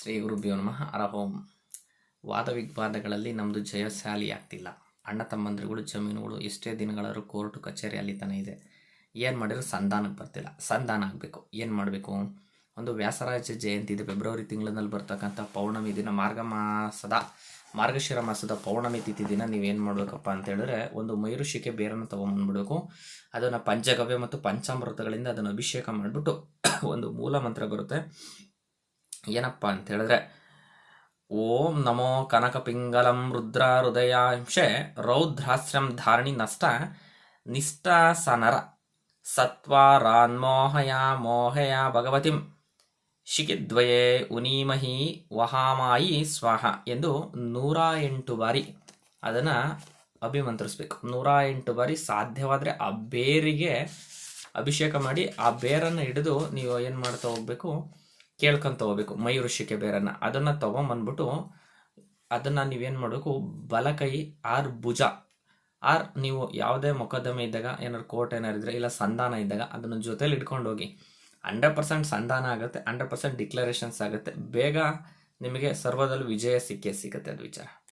ಶ್ರೀ ಗುರುಭ್ಯೋ ನಮಃ. ಹರ ಓಂ. ವಾದ ವಿವಾದಗಳಲ್ಲಿ ನಮ್ಮದು ಜಯಶಾಲಿ ಆಗ್ತಿಲ್ಲ. ಅಣ್ಣ ತಮ್ಮಂದಿರುಗಳು ಜಮೀನುಗಳು ಎಷ್ಟೇ ದಿನಗಳಾದರೂ ಕೋರ್ಟು ಕಚೇರಿ ಅಲ್ಲಿ ತನಕ ಇದೆ. ಏನು ಮಾಡಿದ್ರು ಸಂಧಾನಕ್ಕೆ ಬರ್ತಿಲ್ಲ. ಸಂಧಾನ ಆಗಬೇಕು. ಏನು ಮಾಡಬೇಕು? ಒಂದು ವ್ಯಾಸರಾಜ ಜಯಂತಿ ಇದೆ, ಫೆಬ್ರವರಿ ತಿಂಗಳಿನಲ್ಲಿ ಬರ್ತಕ್ಕಂಥ ಪೌರ್ಣಮಿ ದಿನ, ಮಾರ್ಗಶಿರ ಮಾಸದ ಪೌರ್ಣಮಿ ತಿಥಿ ದಿನ ನೀವೇನು ಮಾಡಬೇಕಪ್ಪ ಅಂತ ಹೇಳಿದ್ರೆ, ಒಂದು ಮೈರುಷಿಕೆ ಬೇರನ್ನು ತೊಗೊಂಬಂದ್ಬಿಡ್ಬೇಕು. ಅದನ್ನು ಪಂಚಗವ್ಯ ಮತ್ತು ಪಂಚಾಮೃತಗಳಿಂದ ಅದನ್ನು ಅಭಿಷೇಕ ಮಾಡಿಬಿಟ್ಟು ಒಂದು ಮೂಲ ಮಂತ್ರ ಬರುತ್ತೆ. ಏನಪ್ಪ ಅಂತ ಹೇಳಿದ್ರೆ, ಓಂ ನಮೋ ಕನಕ ಪಿಂಗಲಂ ರುದ್ರ ಹೃದಯಾಂಶೆ ರೌದ್ರಾಶ್ರಂ ಧಾರಣಿ ನಷ್ಟ ನಿಷ್ಠಾಸನರ ಸತ್ವಾರಾನ್ಮೋಹಯ ಮೋಹಯ ಭಗವತಿಂ ಶಿಖಿದ್ವಯೇ ಉನೀಮಹಿ ವಹಾಮಾಯಿ ಸ್ವಾಹ ಎಂದು 108 ಬಾರಿ ಅದನ್ನು ಅಭಿಮಂತ್ರಿಸ್ಬೇಕು. 108 ಬಾರಿ ಸಾಧ್ಯವಾದರೆ ಆ ಬೇರಿಗೆ ಅಭಿಷೇಕ ಮಾಡಿ ಆ ಬೇರನ್ನು ಹಿಡಿದು ನೀವು ಏನು ಮಾಡ್ತಾ ಹೋಗ್ಬೇಕು, ಕೇಳ್ಕೊಂತ ಹೋಗ್ಬೇಕು. ಮೈ ಋಷಿಕೆ ಬೇರನ್ನು ಅದನ್ನು ತೊಗೊಂಬಂದ್ಬಿಟ್ಟು ಅದನ್ನು ನೀವೇನು ಮಾಡಬೇಕು, ಬಲಕೈ ಆರ್ ಭುಜ ಆರ್ ನೀವು ಯಾವುದೇ ಮೊಕದ್ದಮೆ ಇದ್ದಾಗ, ಏನಾದ್ರು ಕೋರ್ಟ್ ಏನಾರು ಇದ್ದರೆ, ಇಲ್ಲ ಸಂಧಾನ ಇದ್ದಾಗ ಅದನ್ನು ಜೊತೆಲಿ ಇಟ್ಕೊಂಡು ಹೋಗಿ. 100% ಸಂಧಾನ ಆಗುತ್ತೆ, 100% ಡಿಕ್ಲರೇಷನ್ಸ್ ಆಗುತ್ತೆ. ಬೇಗ ನಿಮಗೆ ಸರ್ವದಲ್ಲೂ ವಿಜಯ ಸಿಕ್ಕೇ ಸಿಗುತ್ತೆ. ಅದು ವಿಚಾರ.